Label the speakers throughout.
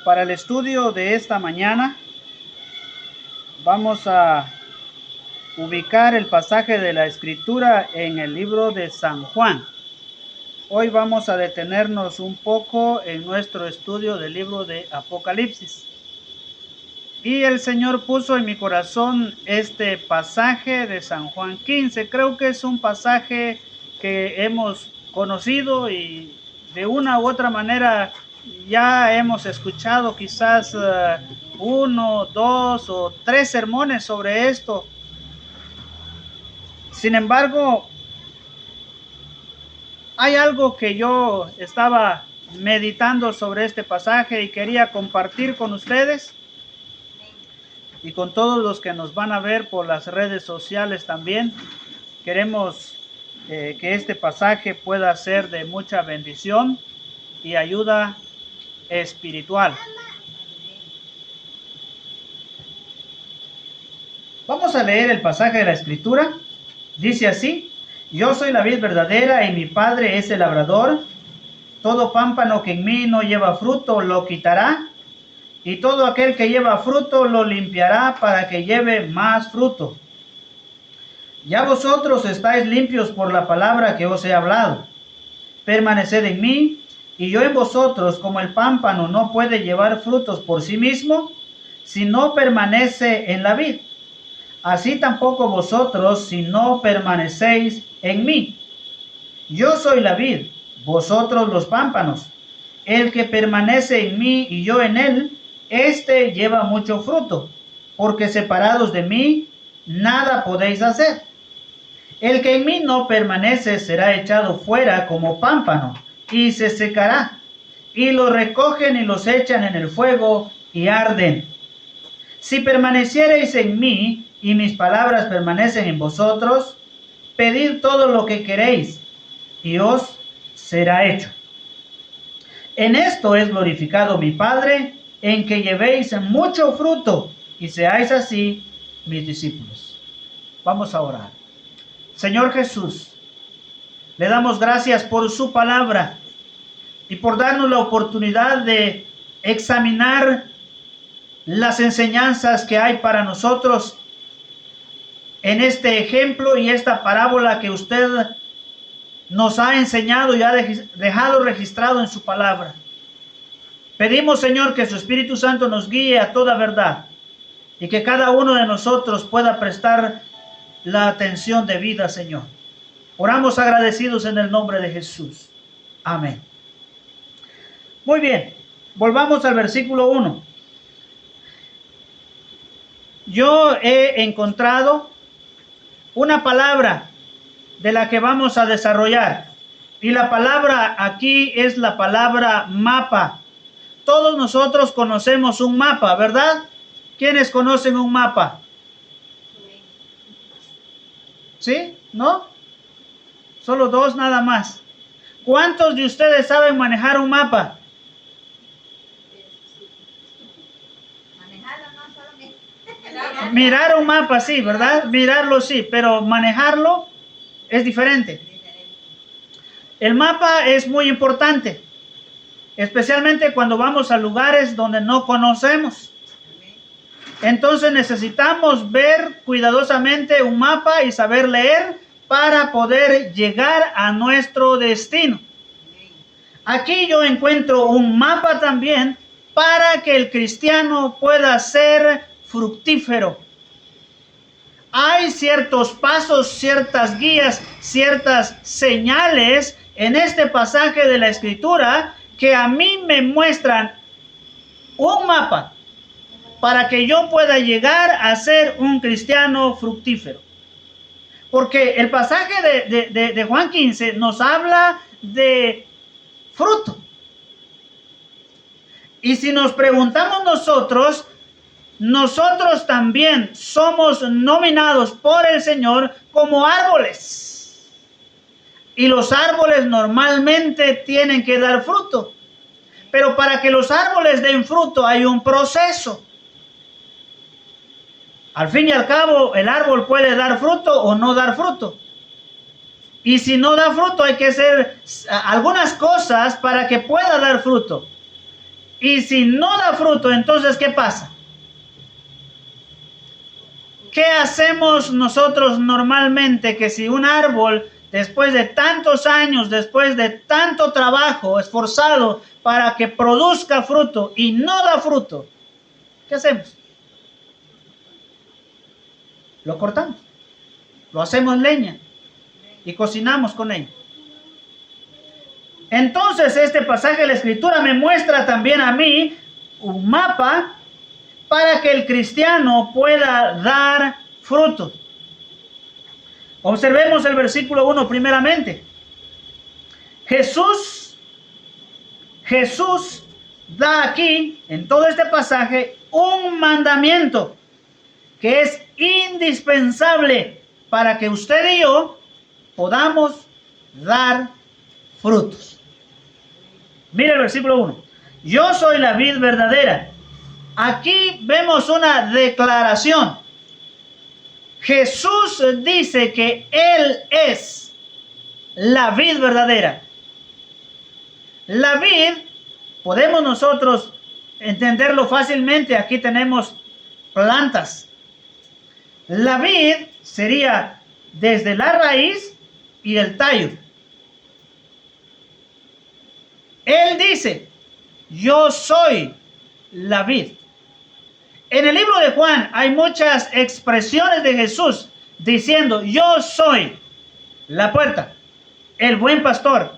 Speaker 1: Para el estudio de esta mañana vamos a ubicar el pasaje de la Escritura en el libro de San Juan. Hoy vamos a detenernos un poco en nuestro estudio del libro de Apocalipsis. Y el Señor puso en mi corazón este pasaje de San Juan 15. Creo que es un pasaje que hemos conocido y de una u otra manera ya hemos escuchado quizás 1, 2 o 3 sermones sobre esto. Sin embargo, hay algo que yo estaba meditando sobre este pasaje y quería compartir con ustedes y con todos los que nos van a ver por las redes sociales también. Queremos que este pasaje pueda ser de mucha bendición y ayuda espiritual. Vamos a leer el pasaje de la Escritura. Dice así: yo soy la vid verdadera y mi Padre es el labrador. Todo pámpano que en mí no lleva fruto lo quitará, y todo aquel que lleva fruto lo limpiará para que lleve más fruto. Ya vosotros estáis limpios por la palabra que os he hablado. Permaneced en mí, y yo en vosotros. Como el pámpano no puede llevar frutos por sí mismo, si no permanece en la vid, así tampoco vosotros si no permanecéis en mí. Yo soy la vid, vosotros los pámpanos. El que permanece en mí y yo en él, éste lleva mucho fruto, porque separados de mí, nada podéis hacer. El que en mí no permanece será echado fuera como pámpano, y se secará, y lo recogen y los echan en el fuego, y arden. Si permaneciereis en mí, y mis palabras permanecen en vosotros, pedid todo lo que queréis, y os será hecho. En esto es glorificado mi Padre, en que llevéis mucho fruto, y seáis así mis discípulos. Vamos a orar. Señor Jesús, le damos gracias por su palabra y por darnos la oportunidad de examinar las enseñanzas que hay para nosotros en este ejemplo y esta parábola que usted nos ha enseñado y ha dejado registrado en su palabra. Pedimos, Señor, que su Espíritu Santo nos guíe a toda verdad y que cada uno de nosotros pueda prestar la atención debida, Señor. Oramos agradecidos en el nombre de Jesús. Amén. Muy bien, volvamos al versículo 1. Yo he encontrado una palabra de la que vamos a desarrollar. Y la palabra aquí es la palabra mapa. Todos nosotros conocemos un mapa, ¿verdad? ¿Quiénes conocen un mapa? ¿Sí? ¿No? Solo dos nada más. ¿Cuántos de ustedes saben manejar un mapa? Mirar un mapa sí, ¿verdad? Mirarlo sí, pero manejarlo es diferente. El mapa es muy importante, especialmente cuando vamos a lugares donde no conocemos. Entonces necesitamos ver cuidadosamente un mapa y saber leer para poder llegar a nuestro destino. Aquí yo encuentro un mapa también para que el cristiano pueda ser fructífero. Hay ciertos pasos, ciertas guías, ciertas señales en este pasaje de la Escritura que a mí me muestran un mapa para que yo pueda llegar a ser un cristiano fructífero. Porque el pasaje de Juan 15 nos habla de fruto. Y si nos preguntamos nosotros también somos nominados por el Señor como árboles. Y los árboles normalmente tienen que dar fruto. Pero para que los árboles den fruto hay un proceso. Al fin y al cabo, el árbol puede dar fruto o no dar fruto. Y si no da fruto, hay que hacer algunas cosas para que pueda dar fruto. Y si no da fruto, entonces ¿qué pasa? ¿Qué hacemos nosotros normalmente? Que si un árbol, después de tantos años, después de tanto trabajo esforzado para que produzca fruto y no da fruto, ¿qué hacemos? Lo cortamos, lo hacemos leña y cocinamos con ella. Entonces este pasaje de la Escritura me muestra también a mí un mapa para que el cristiano pueda dar frutos. Observemos el versículo 1 primeramente. Jesús da aquí, en todo este pasaje, un mandamiento que es indispensable para que usted y yo podamos dar frutos. Mire el versículo 1. Yo soy la vid verdadera. Aquí vemos una declaración. Jesús dice que Él es la vid verdadera. La vid, podemos nosotros entenderlo fácilmente. Aquí tenemos plantas. La vid sería desde la raíz y el tallo. Él dice, yo soy la vid. En el libro de Juan hay muchas expresiones de Jesús diciendo, yo soy la puerta, el buen pastor.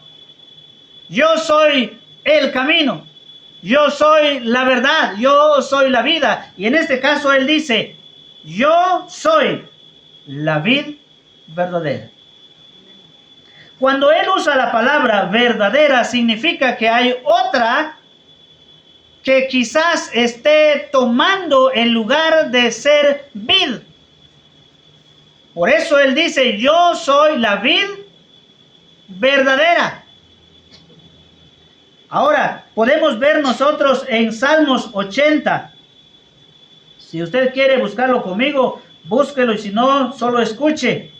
Speaker 1: Yo soy el camino. Yo soy la verdad. Yo soy la vida. Y en este caso él dice, yo soy la vid verdadera. Cuando él usa la palabra verdadera, significa que hay otra que quizás esté tomando el lugar de ser vid. Por eso él dice, yo soy la vid verdadera. Ahora, podemos ver nosotros en Salmos 80. Si usted quiere buscarlo conmigo, búsquelo, y si no, solo escuche.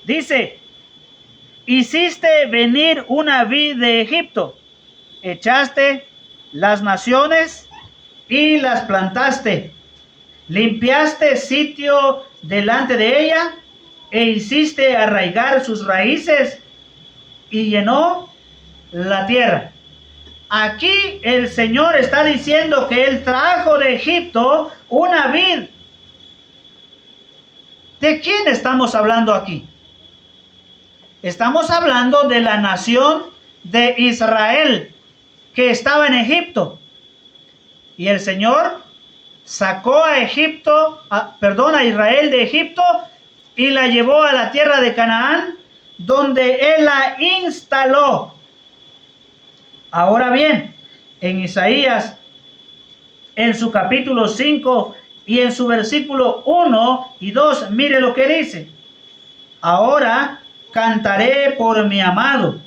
Speaker 1: Dice, hiciste venir una vid de Egipto, echaste las naciones y las plantaste, limpiaste sitio delante de ella e hiciste arraigar sus raíces y llenó la tierra. Aquí el Señor está diciendo que Él trajo de Egipto una vid. ¿De quién estamos hablando aquí? Estamos hablando de la nación de Israel que estaba en Egipto. Y el Señor sacó a Israel de Egipto y la llevó a la tierra de Canaán, donde Él la instaló. Ahora bien, en Isaías, en su capítulo 5 y en su versículo 1 y 2, mire lo que dice. Ahora cantaré por mi amado,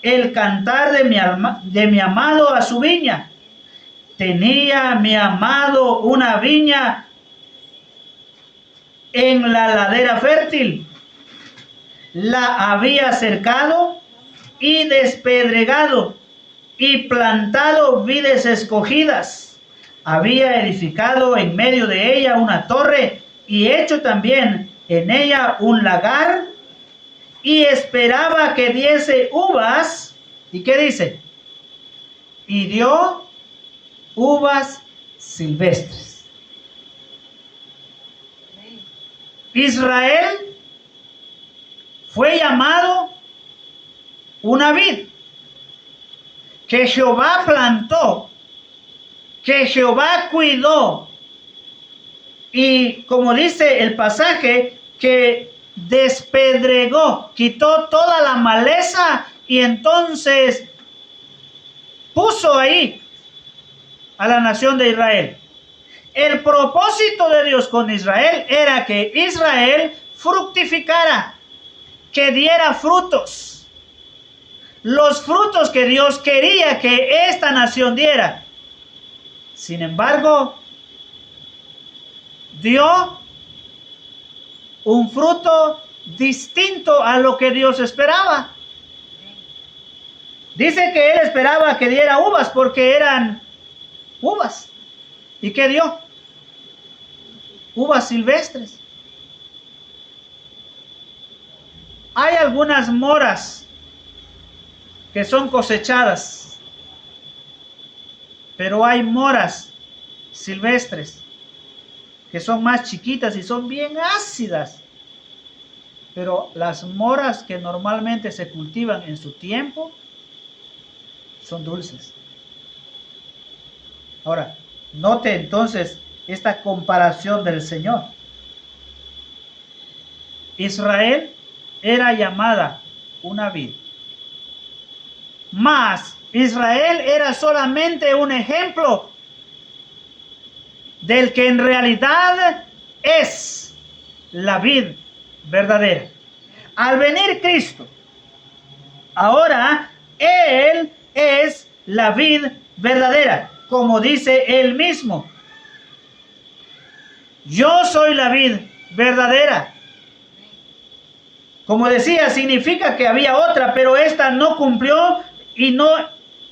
Speaker 1: el cantar de mi amado a su viña. Tenía mi amado una viña en la ladera fértil. La había cercado y despedregado y plantado vides escogidas. Había edificado en medio de ella una torre y hecho también en ella un lagar, y esperaba que diese uvas. ¿Y qué dice? Y dio uvas silvestres. Israel fue llamado una vid que Jehová plantó, que Jehová cuidó, y como dice el pasaje, que despedregó, quitó toda la maleza y entonces puso ahí a la nación de Israel. El propósito de Dios con Israel era que Israel fructificara, que diera frutos. Los frutos que Dios quería que esta nación diera. Sin embargo, dio un fruto distinto a lo que Dios esperaba. Dice que él esperaba que diera uvas porque eran uvas. ¿Y qué dio? Uvas silvestres. Hay algunas moras que son cosechadas, pero hay moras silvestres que son más chiquitas y son bien ácidas. Pero las moras que normalmente se cultivan en su tiempo son dulces. Ahora, note entonces esta comparación del Señor. Israel era llamada una vid, mas Israel era solamente un ejemplo del que en realidad es la vid verdadera. Al venir Cristo, ahora Él es la vid verdadera, como dice Él mismo. Yo soy la vid verdadera. Como decía, significa que había otra, pero esta no cumplió y no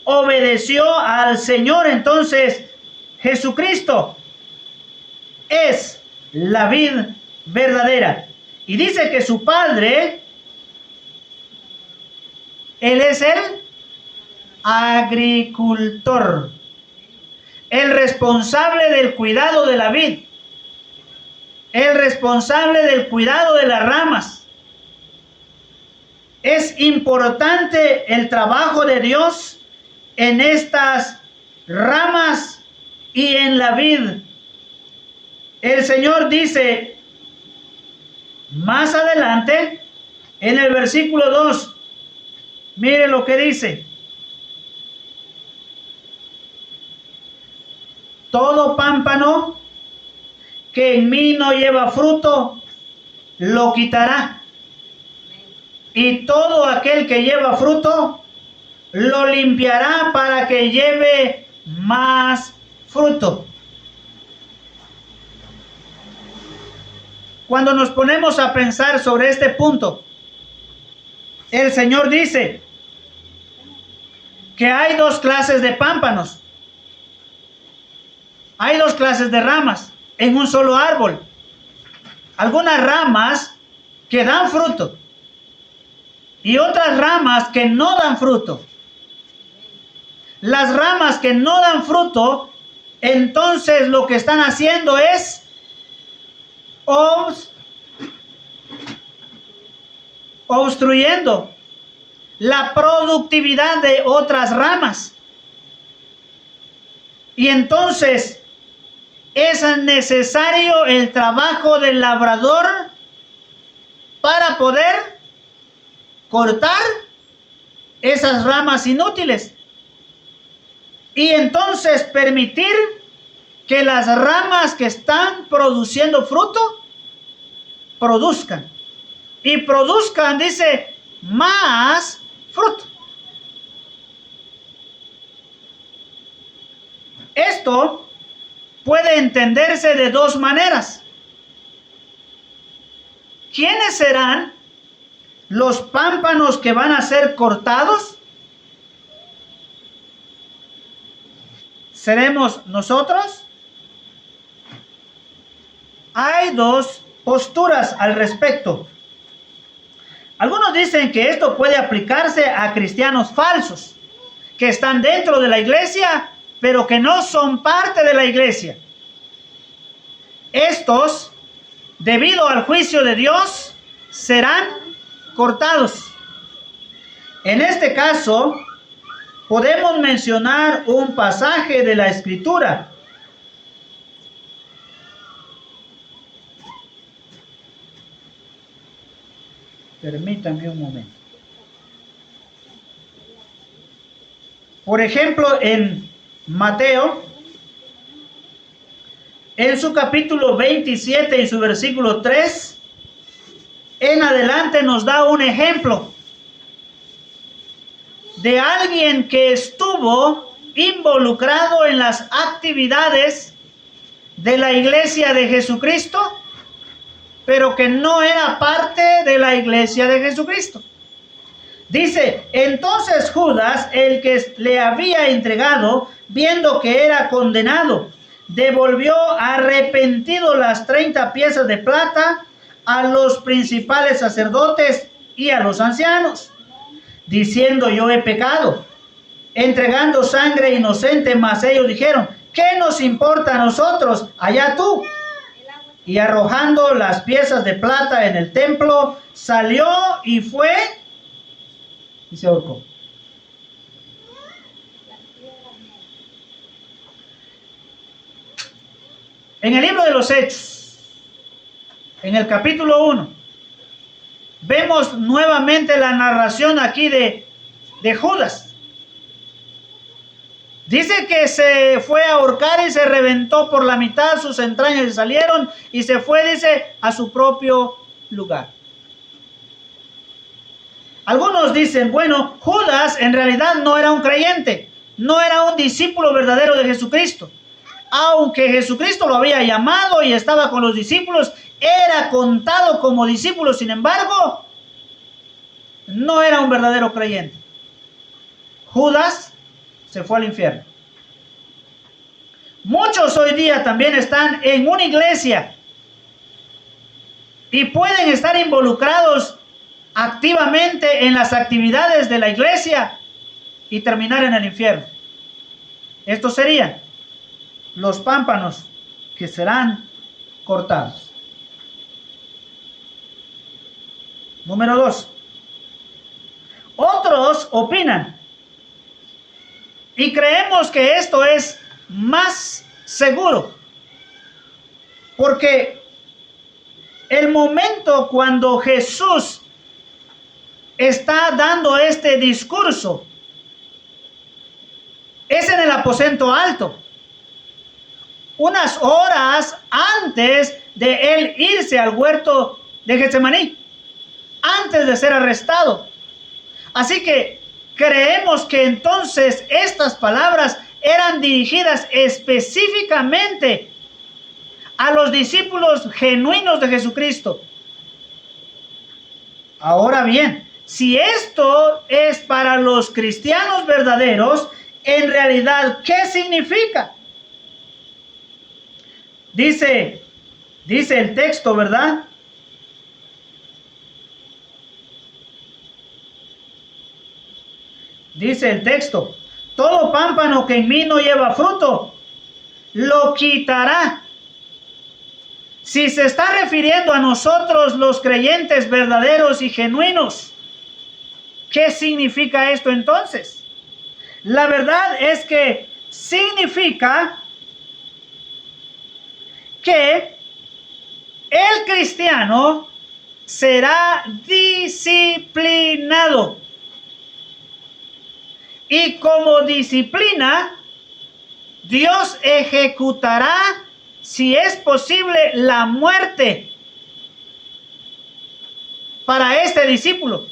Speaker 1: obedeció al Señor. Entonces, Jesucristo es la vid verdadera. Y dice que su Padre, Él es el agricultor, el responsable del cuidado de la vid, el responsable del cuidado de las ramas. Es importante el trabajo de Dios en estas ramas y en la vid. El Señor dice más adelante en el versículo 2, mire lo que dice: todo pámpano que en mí no lleva fruto, lo quitará. Y todo aquel que lleva fruto, lo limpiará para que lleve más fruto. Cuando nos ponemos a pensar sobre este punto, el Señor dice que hay dos clases de pámpanos. Hay dos clases de ramas en un solo árbol. Algunas ramas que dan fruto y otras ramas que no dan fruto. Las ramas que no dan fruto, entonces lo que están haciendo es obstruyendo la productividad de otras ramas. Y entonces es necesario el trabajo del labrador para poder cortar esas ramas inútiles y entonces permitir que las ramas que están produciendo fruto produzcan y produzcan, dice, más fruto. Esto puede entenderse de dos maneras. ¿Quiénes serán los pámpanos que van a ser cortados? ¿Seremos nosotros? Hay dos posturas al respecto. Algunos dicen que esto puede aplicarse a cristianos falsos, que están dentro de la iglesia, pero que no son parte de la iglesia. Estos, debido al juicio de Dios, serán cortados. En este caso, podemos mencionar un pasaje de la Escritura. Permítanme un momento. Por ejemplo, en Mateo, en su capítulo 27 y su versículo 3, en adelante nos da un ejemplo de alguien que estuvo involucrado en las actividades de la iglesia de Jesucristo pero que no era parte de la iglesia de Jesucristo. Dice, entonces Judas, el que le había entregado, viendo que era condenado, devolvió arrepentido las 30 piezas de plata a los principales sacerdotes y a los ancianos, diciendo, yo he pecado, entregando sangre inocente. Mas ellos dijeron, ¿qué nos importa a nosotros? Allá tú. Y arrojando las piezas de plata en el templo, salió y fue y se ahorcó. En el libro de los Hechos, en el capítulo 1, vemos nuevamente la narración aquí de Judas. Dice que se fue a ahorcar y se reventó por la mitad, sus entrañas le salieron y se fue, dice, a su propio lugar. Algunos dicen, bueno, Judas en realidad no era un creyente, no era un discípulo verdadero de Jesucristo. Aunque Jesucristo lo había llamado y estaba con los discípulos, era contado como discípulo, sin embargo, no era un verdadero creyente. Judas se fue al infierno. Muchos hoy día también están en una iglesia y pueden estar involucrados activamente en las actividades de la iglesia y terminar en el infierno. Estos serían los pámpanos que serán cortados. Número 2. Otros opinan y creemos que esto es más seguro, porque el momento cuando Jesús está dando este discurso es en el aposento alto, unas horas antes de él irse al huerto de Getsemaní, antes de ser arrestado. Así que creemos que entonces estas palabras eran dirigidas específicamente a los discípulos genuinos de Jesucristo. Ahora bien, si esto es para los cristianos verdaderos, en realidad, ¿qué significa? Dice el texto, ¿verdad? Dice el texto, todo pámpano que en mí no lleva fruto, lo quitará. Si se está refiriendo a nosotros los creyentes verdaderos y genuinos, ¿qué significa esto entonces? La verdad es que significa que el cristiano será disciplinado. Y como disciplina, Dios ejecutará, si es posible, la muerte para este discípulo,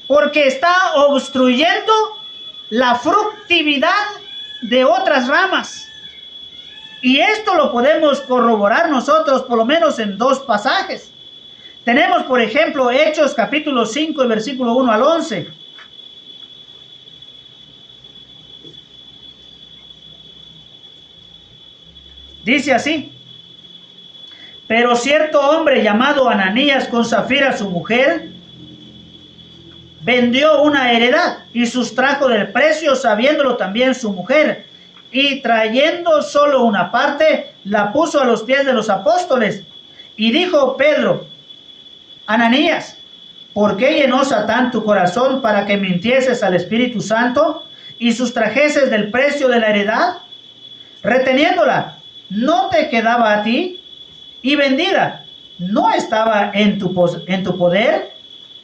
Speaker 1: porque está obstruyendo la fructividad de otras ramas. Y esto lo podemos corroborar nosotros por lo menos en 2 pasajes. Tenemos, por ejemplo, Hechos capítulo 5, versículo 1 al 11. Dice así: pero cierto hombre llamado Ananías, con Safira su mujer, vendió una heredad y sustrajo del precio, sabiéndolo también su mujer, y trayendo solo una parte, la puso a los pies de los apóstoles. Y dijo Pedro: Ananías, ¿por qué llenó Satán tu corazón para que mintieses al Espíritu Santo y sustrajeses del precio de la heredad? Reteniéndola, ¿no te quedaba a ti? Y vendida, ¿no estaba en tu poder?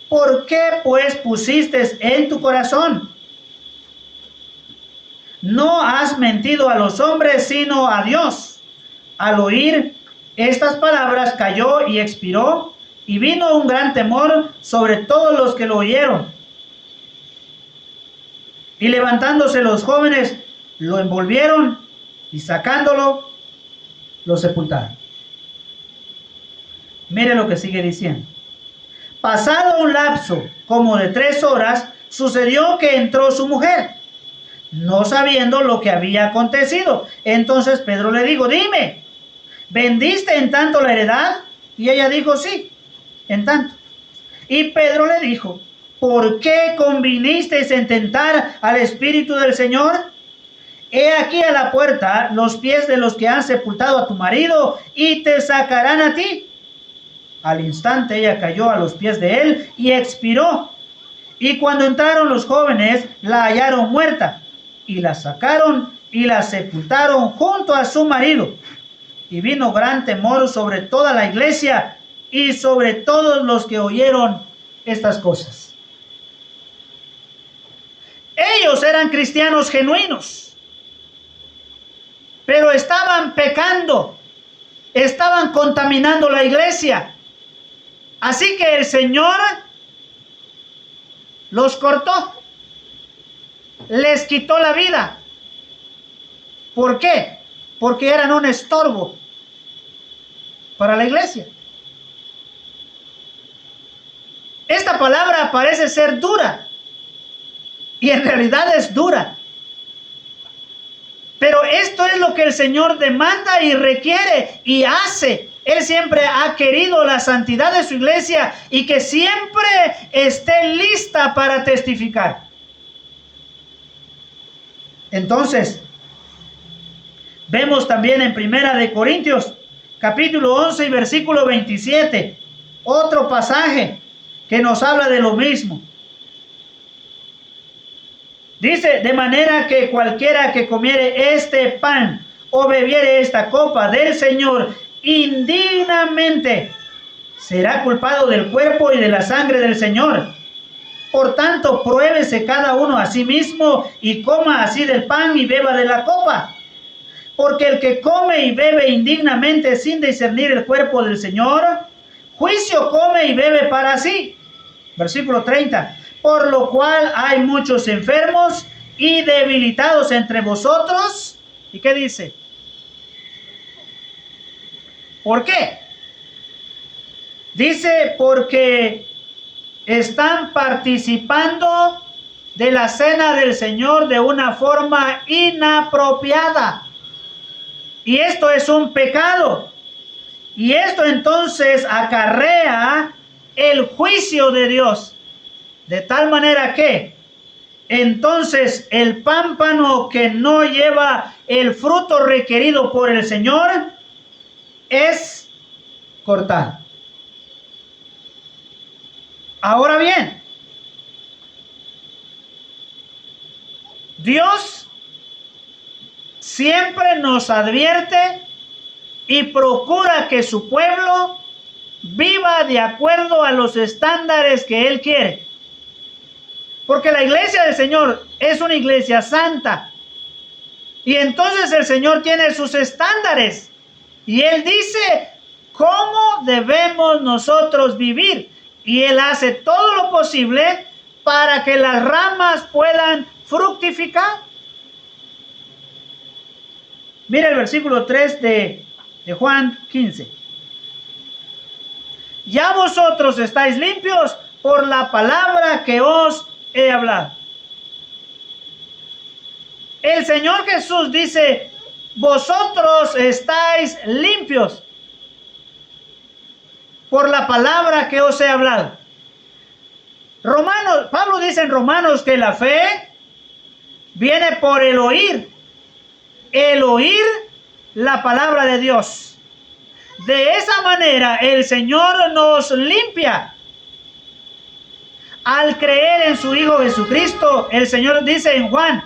Speaker 1: ¿Por qué pues pusiste en tu corazón? No has mentido a los hombres, sino a Dios. Al oír estas palabras cayó y expiró, y vino un gran temor sobre todos los que lo oyeron. Y levantándose los jóvenes, lo envolvieron y sacándolo, lo sepultaron. Mire lo que sigue diciendo. Pasado un lapso como de 3 horas, sucedió que entró su mujer, no sabiendo lo que había acontecido. Entonces Pedro le dijo, dime, ¿vendiste en tanto la heredad? Y ella dijo, sí, en tanto. Y Pedro le dijo, ¿por qué convinisteis en tentar al Espíritu del Señor? He aquí a la puerta los pies de los que han sepultado a tu marido y te sacarán a ti. Al instante ella cayó a los pies de él y expiró. Y cuando entraron los jóvenes, la hallaron muerta y la sacaron y la sepultaron junto a su marido. Y vino gran temor sobre toda la iglesia y sobre todos los que oyeron estas cosas. Ellos eran cristianos genuinos, pero estaban pecando, estaban contaminando la iglesia. Así que el Señor los cortó, les quitó la vida. ¿Por qué? Porque eran un estorbo para la iglesia. Esta palabra parece ser dura, y en realidad es dura. Pero esto es lo que el Señor demanda y requiere y hace. Él siempre ha querido la santidad de su iglesia y que siempre esté lista para testificar. Entonces, vemos también en Primera de Corintios, capítulo 11 y versículo 27, otro pasaje que nos habla de lo mismo. Dice, de manera que cualquiera que comiere este pan o bebiere esta copa del Señor indignamente, será culpado del cuerpo y de la sangre del Señor. Por tanto, pruébese cada uno a sí mismo y coma así del pan y beba de la copa. Porque el que come y bebe indignamente sin discernir el cuerpo del Señor, juicio come y bebe para sí. Versículo 30. Por lo cual hay muchos enfermos y debilitados entre vosotros. ¿Y qué dice? ¿Por qué? Dice, porque están participando de la cena del Señor de una forma inapropiada. Y esto es un pecado. Y esto entonces acarrea el juicio de Dios. De tal manera que entonces el pámpano que no lleva el fruto requerido por el Señor es cortado. Ahora bien, Dios siempre nos advierte y procura que su pueblo viva de acuerdo a los estándares que Él quiere. Porque la iglesia del Señor es una iglesia santa. Y entonces el Señor tiene sus estándares. Y Él dice cómo debemos nosotros vivir. Y Él hace todo lo posible para que las ramas puedan fructificar. Mira el versículo 3 de Juan 15. Ya vosotros estáis limpios por la palabra que os he hablado. El Señor Jesús dice, vosotros estáis limpios por la palabra que os he hablado. Pablo dice en Romanos que la fe viene por el oír la palabra de Dios. De esa manera el Señor nos limpia. Al creer en su Hijo Jesucristo, el Señor dice en Juan,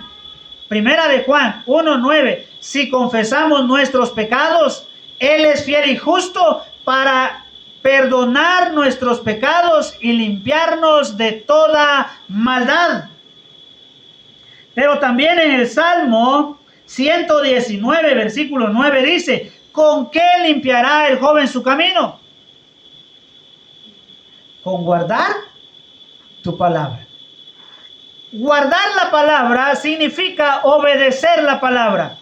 Speaker 1: Primera de Juan 1:9, si confesamos nuestros pecados, Él es fiel y justo para perdonar nuestros pecados y limpiarnos de toda maldad. Pero también en el Salmo 119, versículo 9 dice, ¿con qué limpiará el joven su camino? Con guardar tu palabra. Guardar la palabra significa obedecer la palabra.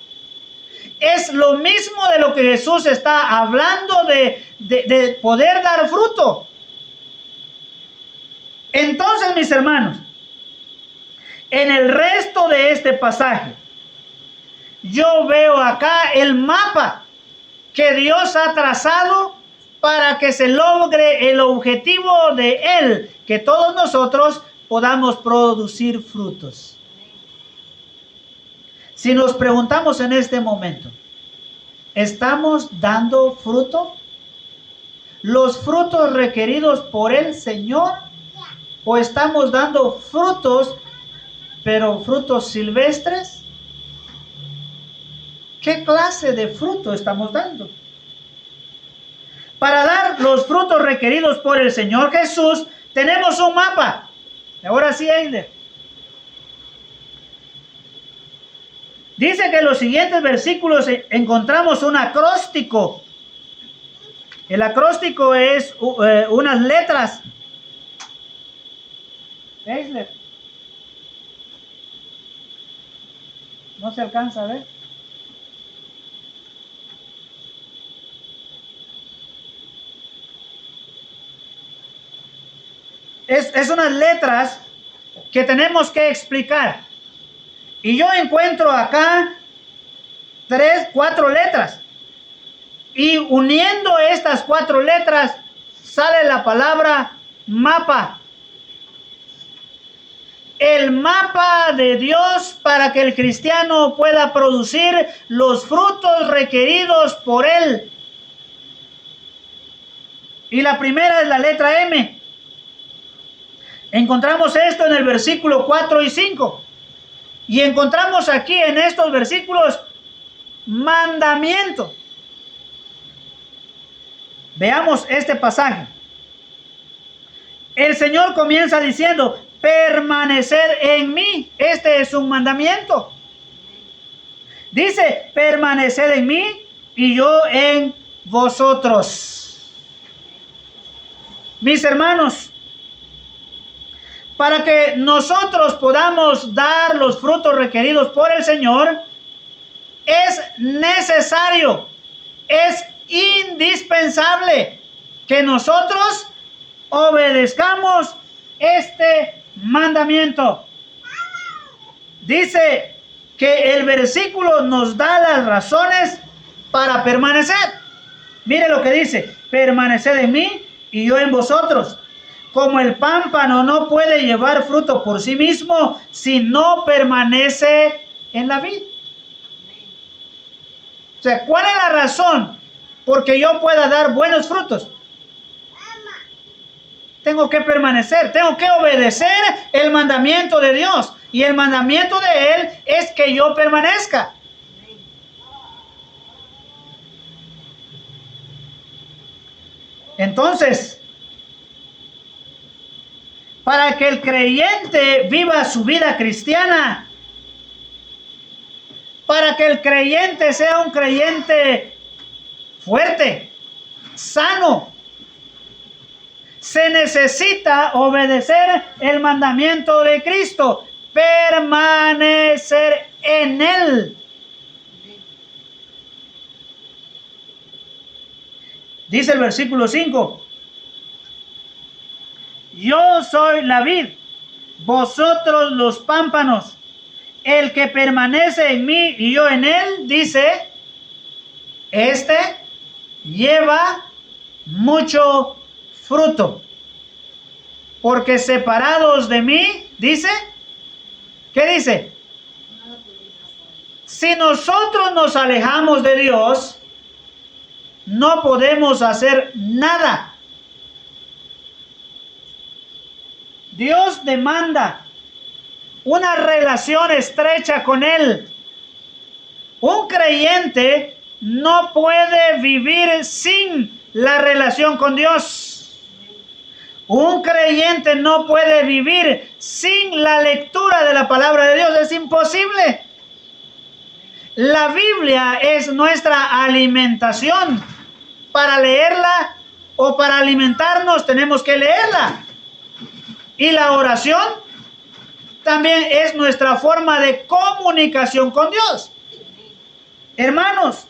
Speaker 1: es lo mismo de lo que Jesús está hablando de poder dar fruto. Entonces, mis hermanos, en el resto de este pasaje, yo veo acá el mapa que Dios ha trazado para que se logre el objetivo de Él, que todos nosotros podamos producir frutos. Si nos preguntamos en este momento, ¿estamos dando fruto? ¿Los frutos requeridos por el Señor? ¿O estamos dando frutos, pero frutos silvestres? ¿Qué clase de fruto estamos dando? Para dar los frutos requeridos por el Señor Jesús, tenemos un mapa. Ahora sí, Eider. Dice que en los siguientes versículos encontramos un acróstico. El acróstico es unas letras. Eider. No se alcanza a ver. Es unas letras que tenemos que explicar. Y yo encuentro acá 4 letras. Y uniendo estas 4 letras sale la palabra mapa. El mapa de Dios para que el cristiano pueda producir los frutos requeridos por él. Y la primera es la letra M. Encontramos esto en el versículo 4 y 5. Y encontramos aquí en estos versículos mandamiento. Veamos este pasaje. El Señor comienza diciendo, permanecer en mí. Este es un mandamiento. Dice, permanecer en mí y yo en vosotros. Mis hermanos, para que nosotros podamos dar los frutos requeridos por el Señor, es necesario, es indispensable que nosotros obedezcamos este mandamiento. Dice que el versículo nos da las razones para permanecer. Mire lo que dice, permaneced en mí y yo en vosotros. Como el pámpano no puede llevar fruto por sí mismo si no permanece en la vid. O sea, ¿cuál es la razón porque yo pueda dar buenos frutos? Tengo que permanecer, tengo que obedecer el mandamiento de Dios. Y el mandamiento de Él es que yo permanezca. Entonces, para que el creyente viva su vida cristiana, para que el creyente sea un creyente fuerte, sano, se necesita obedecer el mandamiento de Cristo, permanecer en Él. Dice el versículo 5. Yo soy la vid, vosotros los pámpanos. El que permanece en mí y yo en él, dice, este lleva mucho fruto. Porque separados de mí, dice, ¿qué dice? Si nosotros nos alejamos de Dios, no podemos hacer nada. Dios demanda una relación estrecha con Él. Un creyente no puede vivir sin la relación con Dios. Un creyente no puede vivir sin la lectura de la palabra de Dios. Es imposible. La Biblia es nuestra alimentación. Para leerla o para alimentarnos tenemos que leerla. Y la oración también es nuestra forma de comunicación con Dios. Hermanos,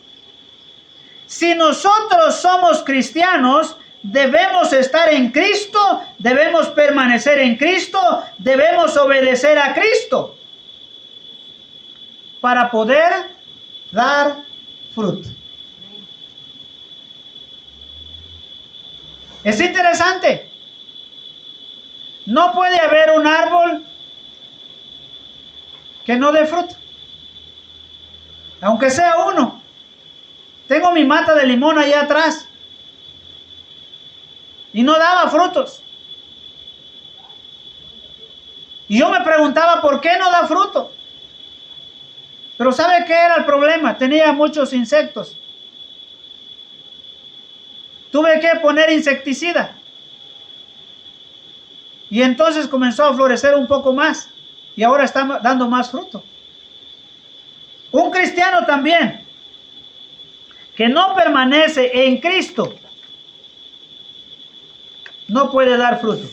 Speaker 1: si nosotros somos cristianos, debemos estar en Cristo, debemos permanecer en Cristo, debemos obedecer a Cristo para poder dar fruto. Es interesante. No puede haber un árbol que no dé fruto, aunque sea uno. Tengo mi mata de limón allá atrás y no daba frutos. Y yo me preguntaba por qué no da fruto. Pero ¿sabe qué era el problema? Tenía muchos insectos. Tuve que poner insecticida. Y entonces comenzó a florecer un poco más. Y ahora está dando más fruto. Un cristiano también que no permanece en Cristo no puede dar fruto.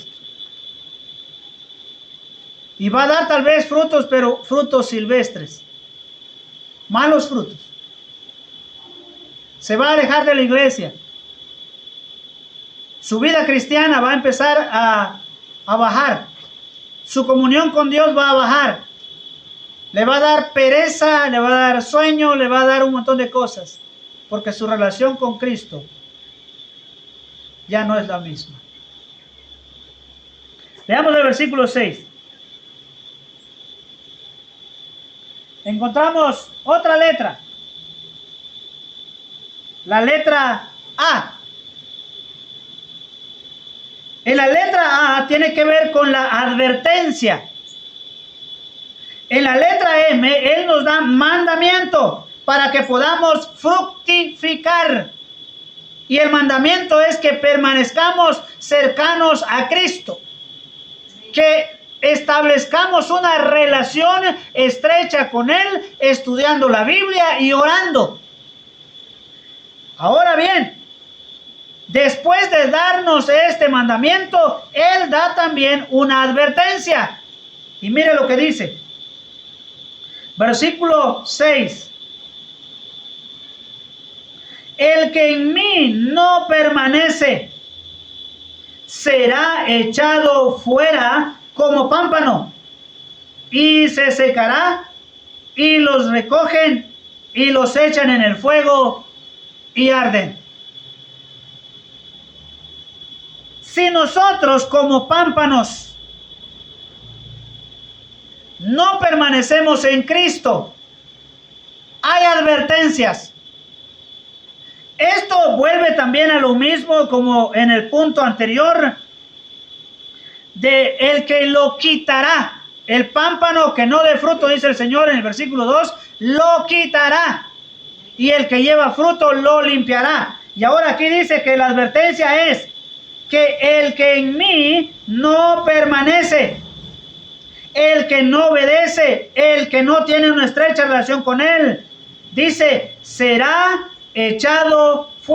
Speaker 1: Y va a dar tal vez frutos, pero frutos silvestres. Malos frutos. Se va a alejar de la iglesia. Su vida cristiana va a empezar a bajar. Su comunión con Dios va a bajar. Le va a dar pereza, le va a dar sueño, le va a dar un montón de cosas. Porque su relación con Cristo ya no es la misma. Veamos el versículo 6. Encontramos otra letra. La letra A. En la letra A tiene que ver con la advertencia. En la letra M, Él nos da mandamiento para que podamos fructificar. Y el mandamiento es que permanezcamos cercanos a Cristo. Que establezcamos una relación estrecha con Él, estudiando la Biblia y orando. Ahora bien, después de darnos este mandamiento, Él da también una advertencia. Y mire lo que dice. Versículo 6. El que en mí no permanece será echado fuera como pámpano y se secará, y los recogen y los echan en el fuego y arden. Si nosotros como pámpanos no permanecemos en Cristo, hay advertencias. Esto vuelve también a lo mismo como en el punto anterior, de el que lo quitará. El pámpano que no dé fruto, dice el Señor en el versículo 2, lo quitará. Y el que lleva fruto lo limpiará. Y ahora aquí dice que la advertencia es que el que en mí no permanece, el que no obedece, el que no tiene una estrecha relación con Él, dice, será echado fuera.